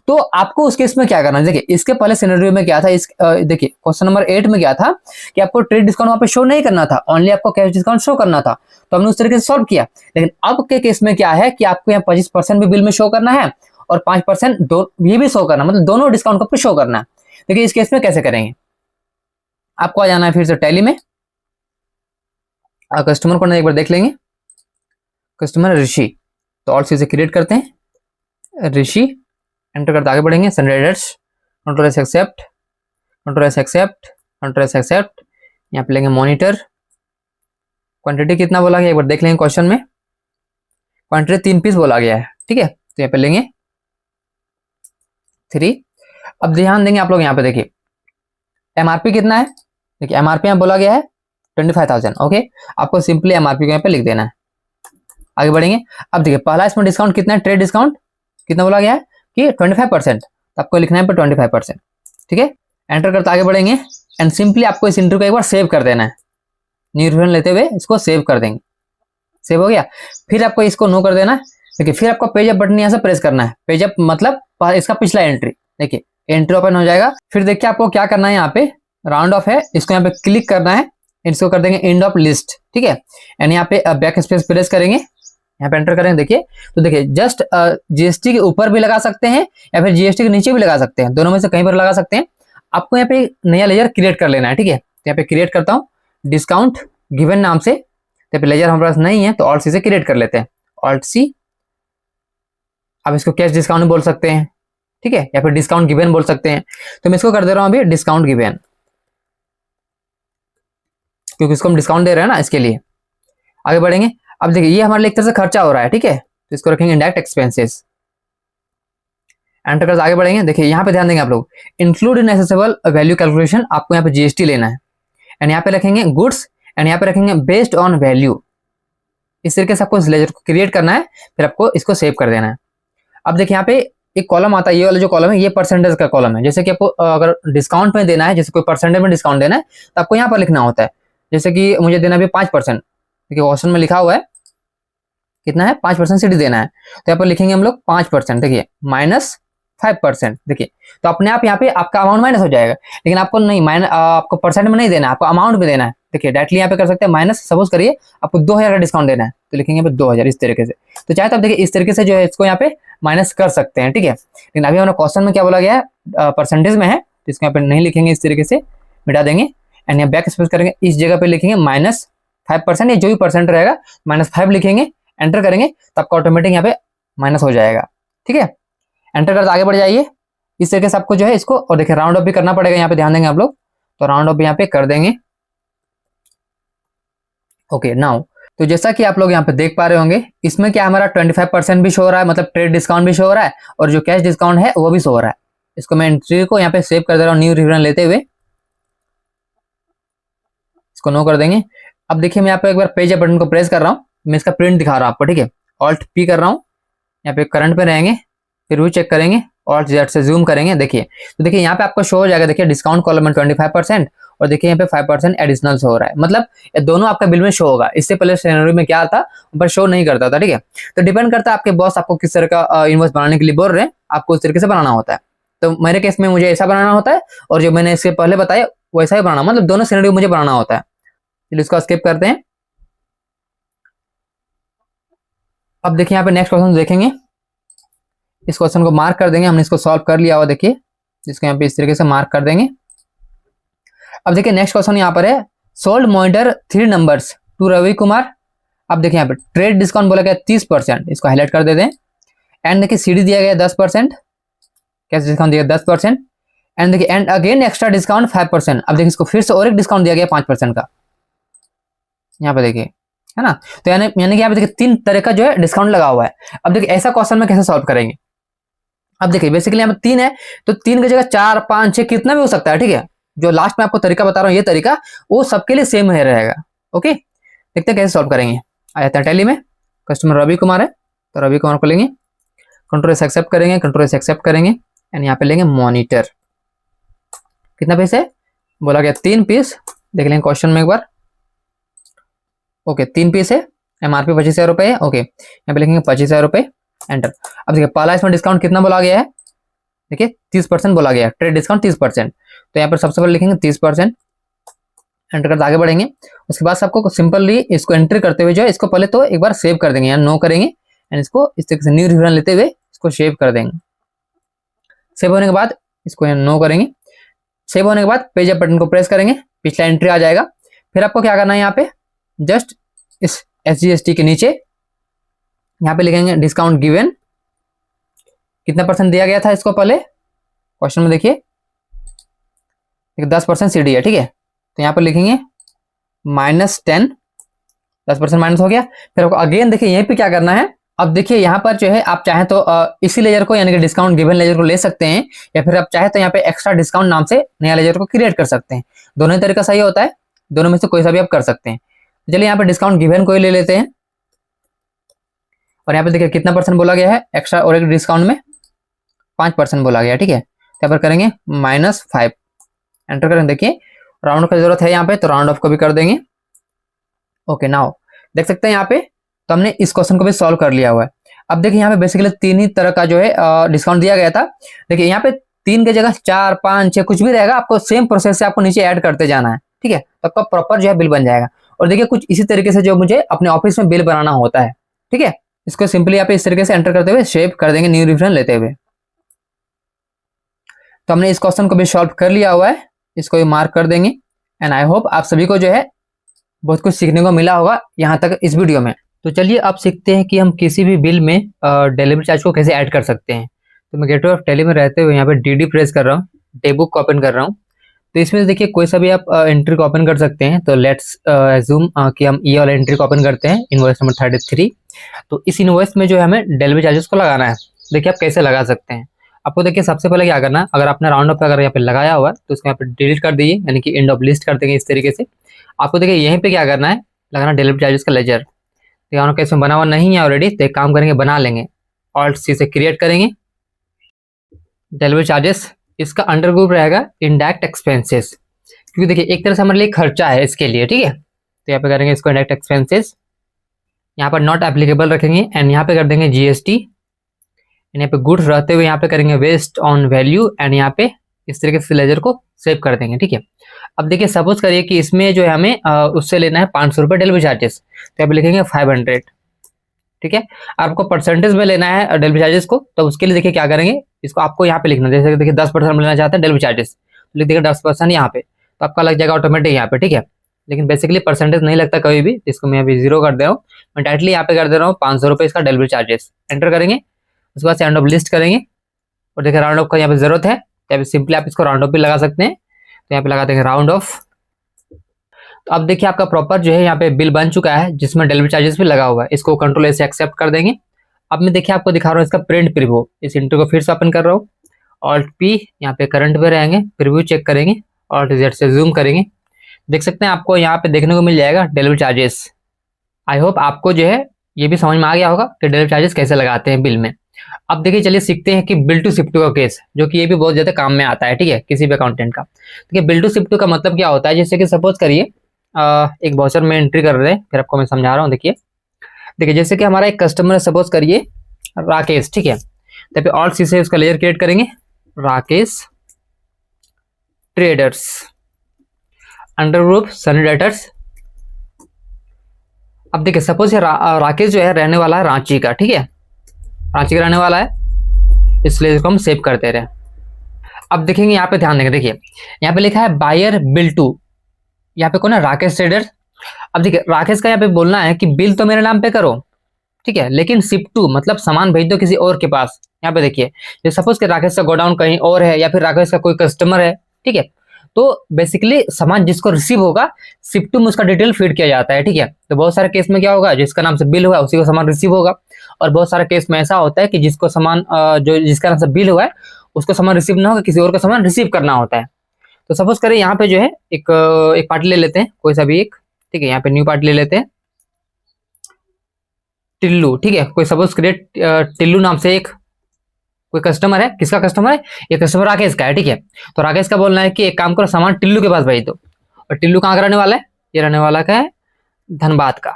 तो आपको उस केस में क्या करना है, देखिए इसके पहले सिनेरियो में क्या था, इस देखिए क्वेश्चन नंबर 8 में क्या था कि आपको ट्रेड डिस्काउंट वहां पे शो नहीं करना था, ओनली आपको कैश डिस्काउंट शो करना था, तो हमने उस तरीके से सॉल्व किया। लेकिन अब के केस में क्या है कि आपको यहाँ 25% भी बिल में शो करना है और 5% ये भी शो करना, मतलब दोनों डिस्काउंट को आपको शो करना है। देखिए इस केस में कैसे करेंगे, आपको आ जाना है फिर से टैली में, कस्टमर को एक बार देख लेंगे, कस्टमर ऋषि, तो ऑल चीजें क्रिएट करते हैं, ऋषि एंटर करते आगे बढ़ेंगे, Sunrisers, control S accept, control S accept, control S accept, यहाँ पे लेंगे मॉनिटर, क्वांटिटी कितना बोला गया एक बार देख लेंगे क्वेश्चन में, क्वांटिटी 3 पीस बोला गया है, ठीक है, तो यहाँ पे लेंगे 3। अब ध्यान देंगे आप लोग यहाँ पे, देखिए एमआरपी कितना है, देखिए एमआरपी यहाँ बोला गया है 25,000, ओके, आपको सिंपली एमआरपी को यहाँ पे लिख देना है, आगे बढ़ेंगे। अब देखिए पहला इसमें डिस्काउंट कितना है, ट्रेड डिस्काउंट कितना बोला गया है कि 25%, तो आपको लिखना है 25%, ठीक है, एंटर करते आगे बढ़ेंगे एंड सिंपली आपको इस इंटरव्यू को एक बार सेव कर देना है, न्यू रिफरेंस लेते हुए इसको सेव कर देंगे, सेव हो गया। फिर आपको इसको नो कर देना है, देखिए फिर आपको पेज अप बटन यहाँ से प्रेस करना है, पेज अप मतलब इसका पिछला एंट्री, देखिए एंट्री ओपन हो जाएगा। फिर देखिए आपको क्या करना है, यहाँ पे राउंड ऑफ है, इसको यहाँ पे क्लिक करना है, इसको कर देंगे एंड ऑफ लिस्ट, ठीक है, एंड यहाँ पे बैक स्पेस प्रेस करेंगे, यहाँ पे एंटर करेंगे, देखिए तो देखिए जस्ट जीएसटी के ऊपर भी लगा सकते हैं या फिर जीएसटी के नीचे भी लगा सकते हैं, दोनों में से कहीं पर लगा सकते हैं। आपको यहाँ पे नया लेजर क्रिएट कर लेना है, ठीक है, तो यहाँ पे क्रिएट करता हूँ डिस्काउंट गिवन नाम से, यहाँ पे लेजर हमारे पास नहीं है तो ऑल्ट सी से क्रिएट कर लेते हैं, ऑल्ट सी, आप इसको कैश डिस्काउंट बोल सकते हैं, ठीक है, या फिर डिस्काउंट गिवन बोल सकते हैं, तो मैं इसको कर दे रहा हूँ अभी डिस्काउंट गिवन, क्योंकि इसको हम डिस्काउंट दे रहे हैं ना, इसके लिए आगे बढ़ेंगे। अब देखिए ये हमारे लिए एक तरह से खर्चा हो रहा है, ठीक है, तो इसको रखेंगे इंडायरेक्ट एक्सपेंसेस, एंटर कर आगे बढ़ेंगे। देखिए यहाँ पे ध्यान देंगे आप लोग, include in accessible value calculation, आपको यहाँ पे जीएसटी लेना है, एंड यहाँ पे रखेंगे गुड्स, एंड यहाँ पे रखेंगे बेस्ड ऑन वैल्यू, इस तरीके से आपको इस लेजर को क्रिएट करना है, फिर आपको इसको सेव कर देना है। अब देखिए यहाँ पे एक कॉलम आता है, ये वाला जो कॉलम है ये परसेंटेज का कॉलम है, जैसे कि आपको अगर डिस्काउंट में देना है, जैसे कोई परसेंटेज में डिस्काउंट देना है तो आपको यहाँ पर लिखना होता है, जैसे कि मुझे देना भी 5%, देखिए ऑप्शन में लिखा हुआ है कितना है 5% सीटी देना है, तो यहाँ पर लिखेंगे हम लोग 5%, देखिए -5%, देखिए तो अपने आप यहाँ पे आपका अमाउंट माइनस हो जाएगा, लेकिन आपको नहीं आपको परसेंट में नहीं देना है, आपको अमाउंट में देना है। देखिए डायरेक्टली यहाँ पे कर सकते हैं माइनस, सपोज करिए आपको 2000 का डिस्काउंट देना है तो लिखेंगे 2000 इस तरीके से, तो चाहे तो आप देखिए इस तरीके से जो है इसको यहाँ पे माइनस कर सकते हैं, ठीक है, लेकिन अभी हमारे क्वेश्चन में क्या बोला गया है परसेंटेज में है, तो इसको यहाँ पे नहीं लिखेंगे, इस तरीके से मिटा देंगे एंड यहाँ बैक स्पेस करेंगे, इस जगह पे लिखेंगे -5%, या जो भी परसेंट रहेगा -5 लिखेंगे, एंटर करेंगे तो आपका ऑटोमेटिक यहाँ पे माइनस हो जाएगा, ठीक है, एंटर करके आगे बढ़ जाइए। इस तरीके से आपको जो है इसको, और देखिए राउंड ऑफ भी करना पड़ेगा, यहाँ पे ध्यान देंगे आप लोग, तो राउंड ऑफ यहाँ पे कर देंगे, ओके नाउ। तो जैसा कि आप लोग यहाँ पे देख पा रहे होंगे, इसमें क्या हमारा 25% भी शो हो रहा है, मतलब ट्रेड डिस्काउंट भी शो हो रहा है, और जो कैश डिस्काउंट है वो भी शो हो रहा है। इसको मैं एंट्री को यहाँ पे सेव कर दे रहा हूँ, न्यू रिफरेंस लेते हुए इसको नो कर देंगे। अब देखिए मैं यहाँ पे एक बार पेज बटन को प्रेस कर रहा हूँ, मैं इसका प्रिंट दिखा रहा हूँ आपको, ठीक है, ऑल्ट पी कर रहा हूँ, यहाँ पे करंट पे रहेंगे, फिर भी चेक करेंगे और जेड से जूम करेंगे, देखिए तो देखिए यहाँ पे आपको शो हो जाएगा, देखिए डिस्काउंट कॉलम में 25% और देखिए यहाँ पे 5% एडिशनल शो हो रहा है, मतलब ये दोनों आपका बिल में शो होगा। इससे पहले सिनेरियो में क्या था, ऊपर शो नहीं करता था, ठीक है, तो डिपेंड करता है आपके बॉस आपको किस तरह का इनवॉइस बनाने के लिए बोल रहे हैं, आपको उस तरीके से बनाना होता है। तो मेरे केस में मुझे ऐसा बनाना होता है, और जो मैंने इसके पहले बताया वैसा ही बनाना, मतलब दोनों सिनेरियो मुझे बनाना होता है। चलिए इसको स्किप करते हैं। अब देखिए यहाँ पे नेक्स्ट क्वेश्चन देखेंगे, इस क्वेश्चन को मार्क कर देंगे, हमने इसको सॉल्व कर लिया हुआ, देखिए इसको यहाँ पे इस तरीके से मार्क कर देंगे। अब देखिए नेक्स्ट क्वेश्चन यहाँ पर है, sold monitor 3 numbers to Ravi Kumar. अब देखिए यहाँ पे ट्रेड डिस्काउंट बोला गया 30%, इसको हाईलाइट कर देते हैं, एंड देखिए सीडी दिया गया 10%, कैश डिस्काउंट दिया 10%, एंड देखिए एंड अगेन एक्स्ट्रा डिस्काउंट 5%। अब देखिए इसको फिर से और एक डिस्काउंट दिया गया 5% का, यहाँ पे देखिए है ना, तो यानी कि यहाँ पे देखिए 3 तरह का जो है डिस्काउंट लगा हुआ है। अब देखिए ऐसा क्वेश्चन में कैसे सॉल्व करेंगे, अब देखिए बेसिकली यहाँ पे 3 है, तो 3 की जगह 4, 5, 6 कितना भी हो सकता है, ठीक है, जो लास्ट में आपको तरीका बता रहा हूँ ये तरीका वो सबके लिए सेम है रहेगा। ओके देखते हैं कैसे सॉल्व करेंगे। आ जाता है टैली में, कस्टमर रवि कुमार है तो रवि कुमार को लेंगे, कंट्रोल एस एक्सेप्ट करेंगे, कंट्रोल एस एक्सेप्ट करेंगे, एंड यहाँ पे लेंगे मॉनिटर, कितना पीस है बोला गया 3 पीस, देख लेंगे क्वेश्चन में एक बार, ओके 3 पीस है, एमआरपी 25,000 रुपए है, ओके यहाँ पे लिखेंगे 25,000 रुपए, एंटर। अब देखिए पहला इसमें डिस्काउंट कितना बोला गया है देखिए 30% बोला गया, ट्रेड डिस्काउंट 30%। तो यहाँ पर सबसे पहले लिखेंगे 30%, एंटर करते आगे बढ़ेंगे। उसके बाद सबको सिंपली इसको एंट्री करते हुए जो है इसको पहले तो एक बार सेव कर देंगे, यहाँ नो करेंगे एंड इसको इस तरीके से न्यू रिफरेंस लेते हुए इसको सेव कर देंगे। सेव होने के बाद इसको यहाँ नो करेंगे। सेव होने के बाद पेज अप बटन को प्रेस करेंगे, पिछला एंट्री आ जाएगा। फिर आपको क्या करना है, यहाँ पे जस्ट इस SGST के नीचे यहाँ पे लिखेंगे डिस्काउंट गिवन, कितना परसेंट दिया गया था इसको पहले क्वेश्चन में देखिए 10% CD है, ठीक है। तो यहाँ पर लिखेंगे -10, 10% माइनस हो गया। फिर आपको अगेन देखिए यहीं पे क्या करना है, अब देखिए यहाँ पर जो है आप चाहें तो इसी लेजर को यानी कि डिस्काउंट गिवन लेजर को ले सकते हैं, या फिर आप चाहे तो यहाँ पे एक्स्ट्रा डिस्काउंट नाम से नया लेजर को क्रिएट कर सकते हैं। दोनों ही तरीका सही होता है, दोनों में से कोई सा भी आप कर सकते हैं। चलिए यहाँ पे डिस्काउंट गिवन को ही ले लेते हैं, और यहाँ पे देखिए कितना परसेंट बोला गया है एक्स्ट्रा और एक डिस्काउंट में 5% बोला गया, ठीक है। यहाँ पर करेंगे -5, एंटर करें। देखिए राउंड ऑफ की जरूरत है यहाँ पे, तो राउंड ऑफ को भी कर देंगे। ओके, नाउ देख सकते हैं यहाँ पे तो हमने इस क्वेश्चन को भी सॉल्व कर लिया हुआ है। अब देखिए यहाँ पे बेसिकली 3 ही तरह का जो है डिस्काउंट दिया गया था। देखिए यहाँ पे 3 की जगह 4, 5, 6 कुछ भी रहेगा, आपको सेम प्रोसेस से आपको नीचे ऐड करते जाना है, ठीक है। तो आपका प्रॉपर जो है बिल बन जाएगा। और देखिए कुछ इसी तरीके से जो मुझे अपने ऑफिस में बिल बनाना होता है, ठीक है। इसको सिंपली यहाँ पे इस तरीके से एंटर करते हुए सेव कर देंगे, न्यू रेफरेंस लेते हुए। तो हमने इस क्वेश्चन को भी सॉल्व कर लिया हुआ है, इसको भी मार्क कर देंगे। एंड आई होप आप सभी को जो है बहुत कुछ सीखने को मिला होगा यहाँ तक इस वीडियो में। तो चलिए अब सीखते हैं कि हम किसी भी बिल में डिलीवरी चार्ज को कैसे ऐड कर सकते हैं। तो मैं गेटवे ऑफ टैली में रहते हुए यहाँ पे DD प्रेस कर रहा हूँ, डेबुक को ओपन कर रहा हूँ। तो इसमें देखिए कोई सा भी आप एंट्री को ओपन कर सकते हैं। तो लेट्स एज्यूम कि हम ये वाला एंट्री को ओपन करते हैं, इनवॉइस नंबर 33। तो इस इनवॉइस में जो है हमें डिलीवरी चार्जेस को लगाना है। देखिए आप कैसे लगा सकते हैं। आपको देखिए सबसे पहले क्या करना है, अगर आपने राउंड ऑफ अगर यहाँ पे लगाया हुआ है तो उसको यहाँ पे डिलीट कर दीजिए, यानी कि एंड ऑफ लिस्ट कर देंगे इस तरीके से। आपको देखिए यहीं पे क्या करना है, लगाना डिलीवरी चार्जेस का लेजर। तो कैसे बना हुआ नहीं है ऑलरेडी, तो एक काम करेंगे बना लेंगे, Alt+C से क्रिएट करेंगे डिलीवरी चार्जेस। इसका अंडर ग्रुप रहेगा इनडायरेक्ट एक्सपेंसेस, क्योंकि देखिए एक तरह से हमारे लिए खर्चा है इसके लिए, ठीक है। तो यहाँ पे करेंगे इसको इनडायरेक्ट एक्सपेंसेस, यहाँ पर नॉट एप्लीकेबल रखेंगे एंड यहाँ पे कर देंगे GST। यहाँ पे गुड्स रहते हुए यहाँ पे करेंगे वेस्ट ऑन वैल्यू एंड यहाँ पे इस तरीके से लेजर को सेव कर देंगे, ठीक है। अब देखिए सपोज करिए कि इसमें जो है हमें उससे लेना है 500 रुपये डिलीवरी चार्जेस, तो यहाँ पे लिखेंगे 500, ठीक है। आपको परसेंटेज में लेना है डिलीवरी चार्जेस को, तो उसके लिए देखिए क्या करेंगे, इसको आपको यहाँ पे लिखना है। जैसे देखिए 10% लेना चाहते हैं डिलीवरी चार्जेस, तो लिख देंगे 10% यहाँ पे, तो आपका लग जाएगा ऑटोमेटिक यहाँ पे, ठीक है। लेकिन बेसिकली परसेंटेज नहीं लगता कभी भी, इसको मैं अभी 0 कर दे रहा हूँ। मैं डायरेक्टली यहाँ पे कर दे रहा हूँ 500 रुपये इसका डिलीवरी चार्जेस, एंटर करेंगे। उसके बाद राउंड ऑफ लिस्ट करेंगे, और देखिए राउंड ऑफ का यहाँ पे जरूरत है, यहाँ पे सिंपली आप इसको राउंड ऑफ भी लगा सकते हैं। तो यहाँ पे लगा देंगे राउंड ऑफ। तो अब देखिए आपका प्रॉपर जो है यहाँ पे बिल बन चुका है, जिसमें डिलीवरी चार्जेस भी लगा हुआ है। इसको कंट्रोल से एक्सेप्ट कर देंगे। अब मैं देखिए आपको दिखा रहा हूँ इसका प्रिंट प्रीव्यू। इस इंटरव्यू को फिर से ओपन कर रहा हूँ, Alt+P, यहाँ पे करंट पे रहेंगे, प्रीव्यू चेक करेंगे, Alt+Z से जूम करेंगे। देख सकते हैं आपको यहाँ पे देखने को मिल जाएगा डिलीवरी चार्जेस। आई होप आपको जो है ये भी समझ में आ गया होगा कि डिलीवरी चार्जेस कैसे लगाते हैं बिल में। अब देखिए चलिए सीखते हैं कि बिल टू शिफ्ट का केस, जो कि ये भी बहुत ज्यादा काम में आता है, ठीक है, किसी भी अकाउंटेंट का। देखिए बिल टू शिफ्ट का मतलब क्या होता है, जैसे कि सपोज करिए एक वाउचर में एंट्री कर रहे हैं, फिर आपको मैं समझा रहा हूँ। देखिए जैसे कि हमारा एक कस्टमर है, सपोज करिए राकेश, ठीक है। तो पे Alt+C से उसका लेयर क्रिएट करेंगे, Rakesh traders, under group Sunny debtors. अब देखिए सपोज राकेश जो है रहने वाला है रांची का, ठीक है, रांची का रहने वाला है, इसलिए इसको हम सेव करते रहे। अब देखेंगे यहाँ पे ध्यान देंगे, देखिए यहाँ पे लिखा है बायर बिल टू, यहाँ पे कौन है, राकेश ट्रेडर्स। अब देखिए राकेश का यहाँ पे बोलना है कि बिल तो मेरे नाम पे करो, ठीक है, लेकिन शिफ्ट टू मतलब सामान भेज दो किसी और के पास। यहाँ पे देखिए सपोज कि राकेश का गोडाउन कहीं और है, या फिर राकेश का कोई कस्टमर है, ठीक है। तो बेसिकली सामान जिसको रिसीव होगा, शिफ्ट टू में उसका डिटेल फीड किया जाता है, ठीक है। तो बहुत सारे केस में क्या होगा, जिसका नाम से बिल हुआ है उसी को सामान रिसीव होगा, और बहुत सारे केस में ऐसा होता है कि जिसको सामान जो जिसका नाम से बिल हुआ है उसको सामान रिसीव ना होगा, किसी और का सामान रिसीव करना होता है। तो सपोज करें यहाँ पे जो है एक पार्टी ले लेते हैं, कोई सा भी एक, ठीक है। यहाँ पे न्यू पार्टी ले लेते हैं, टिल्लू, ठीक है। कोई सपोज क्रिएट टिल्लू नाम से एक कोई कस्टमर है, किसका कस्टमर है, ये कस्टमर राकेश का है, ठीक है। तो राकेश का बोलना है कि एक काम करो सामान टिल्लू के पास भेज दो, और टिल्लू कहाँ का रहने वाला है, ये रहने वाला का है धनबाद का,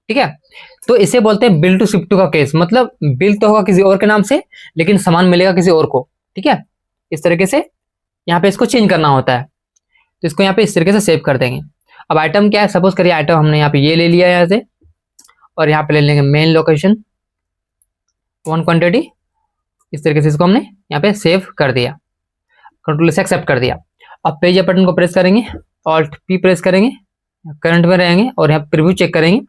ठीक है। तो इसे बोलते हैं बिल टू शिफ्ट टू का केस, मतलब बिल तो होगा किसी और के नाम से, लेकिन सामान मिलेगा किसी और को, ठीक है। इस तरीके से यहाँ पे इसको चेंज करना होता है। तो इसको यहाँ पे इस तरीके से सेव कर देंगे। अब आइटम क्या है, सपोज करिए आइटम हमने यहाँ पे ये ले लिया यहाँ से, और यहाँ पे ले लेंगे मेन लोकेशन 1 क्वांटिटी। इस तरीके से इसको हमने यहाँ पे सेव कर दिया, कंट्रोल से एक्सेप्ट कर दिया। अब पेज अप बटन को प्रेस करेंगे, ऑल्ट पी प्रेस करेंगे, करंट में रहेंगे और यहाँ प्रीव्यू चेक करेंगे,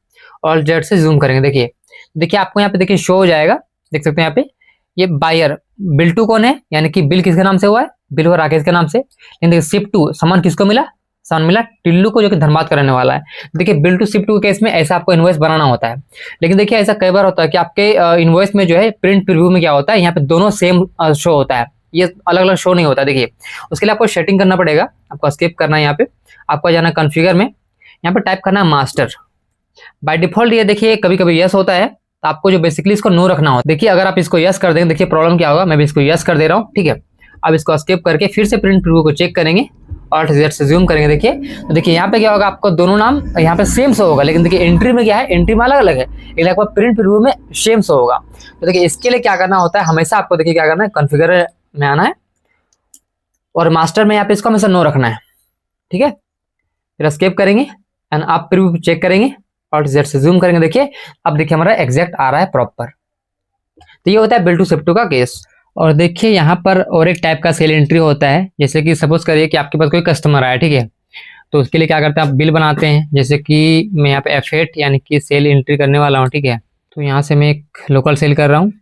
ऑल्ट जेड से जूम करेंगे। देखिए आपको यहाँ पे देखिए शो हो जाएगा, देख सकते हैं यहाँ पे ये बायर बिल टू कौन है, यानी कि बिल किसके नाम से हुआ है, बिल हुआ राकेश के नाम से। लेकिन देखिए शिप टू सामान किसको मिला, सामान मिला टिल्लू को, जो कि धनबाद का रहने वाला है। देखिए बिल टू शिप टू के केस में ऐसा आपको इनवॉइस बनाना होता है। लेकिन देखिए ऐसा कई बार होता है कि आपके इनवॉइस में जो है प्रिंट प्रीव्यू में क्या होता है, यहाँ पे दोनों सेम शो होता है, ये अलग अलग शो नहीं होता। देखिए उसके लिए आपको सेटिंग करना पड़ेगा, आपको स्किप करना है, यहाँ पे आपको जाना कॉन्फ़िगर में, यहाँ पे टाइप करना है मास्टर। बाय डिफॉल्ट ये देखिए कभी कभी यस होता है, तो आपको जो बेसिकली इसको नो रखना होता है। देखिए अगर आप इसको यस कर देंगे, देखिए प्रॉब्लम क्या होगा, मैं भी इसको यस कर दे रहा हूँ, ठीक है। अब इसको स्किप करके फिर से प्रिंट प्रीव्यू को चेक करेंगे, ऑल्ट जेड से जूम करेंगे। देखिए यहाँ पे क्या होगा, आपको दोनों नाम यहाँ पे सेम शो होगा, लेकिन देखिए एंट्री में क्या है, एंट्री में अलग अलग है, लेकिन आपको प्रिंट प्रीव्यू में सेम शो होगा। तो देखिए इसके लिए क्या करना होता है, हमेशा आपको देखिए क्या करना है, कॉन्फ़िगर में आना है और मास्टर में यहाँ पे इसको हमेशा नो रखना है, ठीक है। फिर स्किप करेंगे एंड आप प्रीव्यू चेक करेंगे, ऑल्ट जेड से जूम करेंगे। देखिए अब देखिए हमारा एग्जैक्ट आ रहा है प्रॉपर। तो ये होता है बिल टू शिप टू का केस। और देखिए यहाँ पर और एक टाइप का सेल एंट्री होता है, जैसे कि सपोज करिए कि आपके पास कोई कस्टमर आया, ठीक है। तो उसके लिए क्या करते हैं, आप बिल बनाते हैं, जैसे कि मैं यहाँ पे F8 यानी कि सेल एंट्री करने वाला हूँ, ठीक है। तो यहाँ से मैं एक लोकल सेल कर रहा हूँ,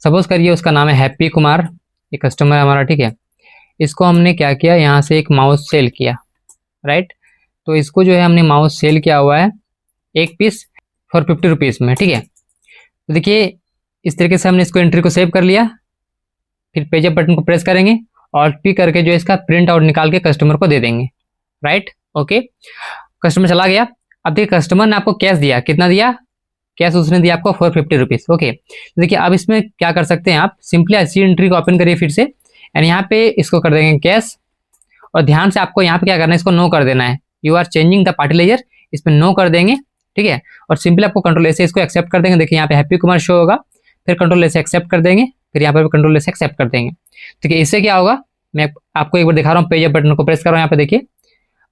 सपोज करिए उसका नाम है हैप्पी कुमार, ये कस्टमर है हमारा, ठीक है। इसको हमने क्या किया, यहाँ से एक माउस सेल किया, राइट। तो इसको जो है हमने माउस सेल किया हुआ है 1 पीस फॉर 50 रुपीज़ में, ठीक है। तो देखिए इस तरीके से हमने इसको एंट्री को सेव कर लिया। फिर पेज अप बटन को प्रेस करेंगे, ऑल्ट पी करके जो इसका प्रिंट आउट निकाल के कस्टमर को दे देंगे, राइट। ओके, कस्टमर चला गया। अब देखिए कस्टमर ने आपको कैश दिया, कितना दिया, कैश उसने दिया आपको 450 रुपीज़। ओके, तो देखिए अब इसमें क्या कर सकते हैं आप, सिंपली ऐसी एंट्री को ओपन करिए फिर से, एंड यहाँ पे इसको कर देंगे कैश, और ध्यान से आपको यहाँ पे क्या करना है, इसको नो कर देना है, you are changing the party ledger, इसमें नो कर देंगे, ठीक है। और सिंपली आपको कंट्रोल ए से इसको एक्सेप्ट कर देंगे। देखिए यहाँ पे हैप्पी कुमार शो होगा, फिर कंट्रोल ए से एक्सेप्ट कर देंगे, फिर यहाँ पर कंट्रोल ए से एक्सेप्ट कर देंगे। ठीक है, इससे क्या होगा, मैं आपको एक बार दिखा रहा हूँ, पेज अप बटन को प्रेस कर रहा हूँ, यहाँ पे देखिए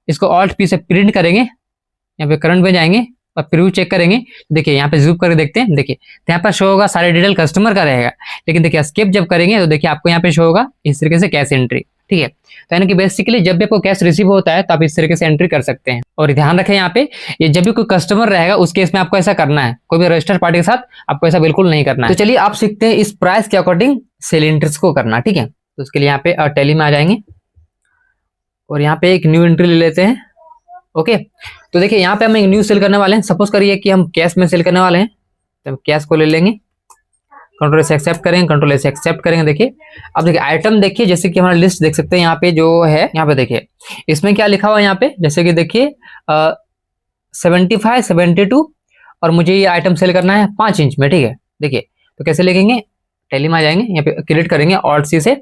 इसको ऑल्ट पी से प्रिंट करेंगे, यहाँ पे करंट में जाएंगे और प्रीव्यू चेक करेंगे। देखिए यहाँ पे जूम करके देखते हैं, देखिए यहाँ पर शो होगा सारे डिटेल कस्टमर का रहेगा, लेकिन देखिए स्किप जब करेंगे तो देखिए आपको यहाँ पे शो होगा इस तरीके से कैश एंट्री, ठीक है। तो यानी कि बेसिकली जब भी आपको कैश रिसीव होता है तो आप इस तरीके से एंट्री कर सकते हैं। और ध्यान रखें यहाँ पे, ये जब भी कोई कस्टमर रहेगा उस केस में आपको ऐसा करना है, कोई भी रजिस्टर्ड पार्टी के साथ आपको ऐसा बिल्कुल नहीं करना है। तो चलिए आप सीखते हैं इस प्राइस के अकॉर्डिंग सेल एंट्रीज को करना, ठीक है। तो उसके लिए यहाँ पे टैली में आ जाएंगे और यहाँ पे एक न्यू एंट्री ले लेते हैं। ओके, तो देखिए यहाँ पे हम एक न्यू सेल करने वाले हैं, सपोज करिए कि हम कैश में सेल करने वाले हैं, तो हम कैश को ले लेंगे, कंट्रोल से एक्सेप्ट करेंगे, कंट्रोल से एक्सेप्ट करेंगे। देखिए अब देखिए आइटम देखिए, जैसे कि हमारा लिस्ट देख सकते हैं यहाँ पे जो है, यहाँ पे देखिए इसमें क्या लिखा हुआ है यहाँ पे, जैसे कि देखिए 75, 72 और मुझे ये आइटम सेल करना है 5 इंच में, ठीक है। देखिए तो कैसे लिखेंगे, टैली में आ जाएंगे, यहाँ पे क्लिक करेंगे ऑल्ट सी से,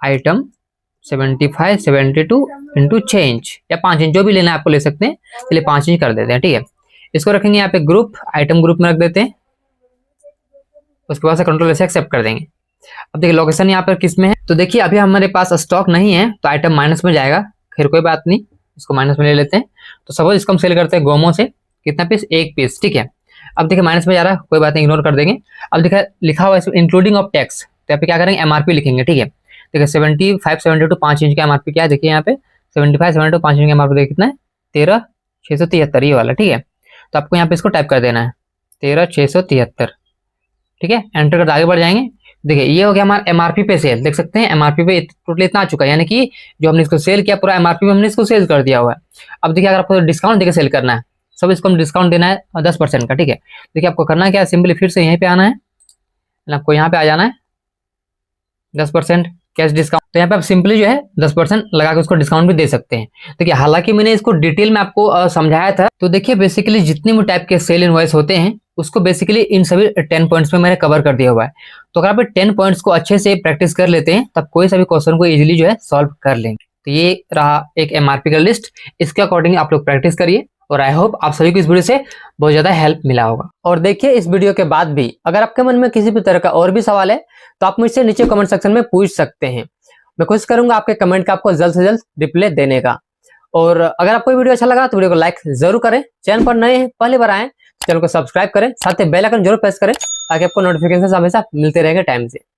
आइटम 75, 72 इंटू 6 इंच या 5 इंच जो भी लेना है आपको ले सकते हैं, चलिए 5 इंच कर देते हैं, ठीक है। इसको रखेंगे यहाँ पे ग्रुप, आइटम ग्रुप में रख देते हैं, उसके बाद से कंट्रोल से एक्सेप्ट कर देंगे। अब देखिए लोकेशन यहाँ पर किस में है, तो देखिए अभी हमारे पास स्टॉक नहीं है तो आइटम माइनस में जाएगा, खैर कोई बात नहीं, इसको माइनस में ले लेते हैं। तो सपोज इसको हम सेल करते हैं गोमो से, कितना पीस, 1 पीस, ठीक है। अब देखिए माइनस में जा रहा है, कोई बात नहीं, इग्नोर कर देंगे। अब देखिए लिखा हुआ है इंक्लूडिंग ऑफ टैक्स, तो यहाँ पे क्या करेंगे, एमआरपी लिखेंगे, ठीक है। देखिए 75, 72 5 इंच का एमआरपी क्या है, देखिए यहाँ पे 75, 72 5 इंच का एमआरपी देखिए कितना है, 13,673 ये वाला, ठीक है। तो आपको यहाँ पे इसको टाइप कर देना है 13,673, ठीक है। एंटर करके आगे बढ़ जाएंगे। देखिए ये हो गया हमारा एमआरपी पे सेल, देख सकते हैं एमआरपी पे टोटल इतना आ चुका है, यानी कि जो हमने इसको सेल किया पूरा एमआरपी में हमने इसको सेल कर दिया हुआ है। अब देखिए अगर आपको डिस्काउंट देके सेल करना है, सब इसको हम डिस्काउंट देना है 10% का, ठीक है। देखिए आपको करना क्या है, सिंपली फिर से यहीं पे आना है, आपको यहाँ पे आ जाना है 10% कैश डिस्काउंट। तो यहाँ पे आप सिंपली जो है 10% लगा के उसको डिस्काउंट भी दे सकते हैं। देखिए हालांकि मैंने इसको डिटेल में आपको समझाया था। तो देखिए बेसिकली जितने भी टाइप के सेल इनवॉइस होते हैं उसको बेसिकली इन सभी 10 पॉइंट्स में मैंने कवर कर दिया हुआ है। तो अगर आप 10 पॉइंट्स को अच्छे से प्रैक्टिस कर लेते हैं तब कोई सा भी क्वेश्चन को इजीली जो है सॉल्व कर लेंगे। तो ये रहा एक एमआरपी का लिस्ट, इसके अकॉर्डिंग आप लोग प्रैक्टिस करिए और आई होप आप सभी को इस वीडियो से बहुत ज्यादा हेल्प मिला होगा। और देखिए इस वीडियो के बाद भी अगर आपके मन में किसी भी तरह का और भी सवाल है तो आप मुझसे नीचे कमेंट सेक्शन में पूछ सकते हैं। मैं कोशिश करूंगा आपके कमेंट का आपको जल्द से जल्द रिप्लाई देने का। और अगर आपको वीडियो अच्छा लगा तो वीडियो को लाइक जरूर करें, चैनल पर नए हैं पहली बार आए चैनल को सब्सक्राइब करें, साथ ही बेल आइकन जरूर प्रेस करें ताकि आपको नोटिफिकेशन हमेशा मिलते रहेंगे टाइम से।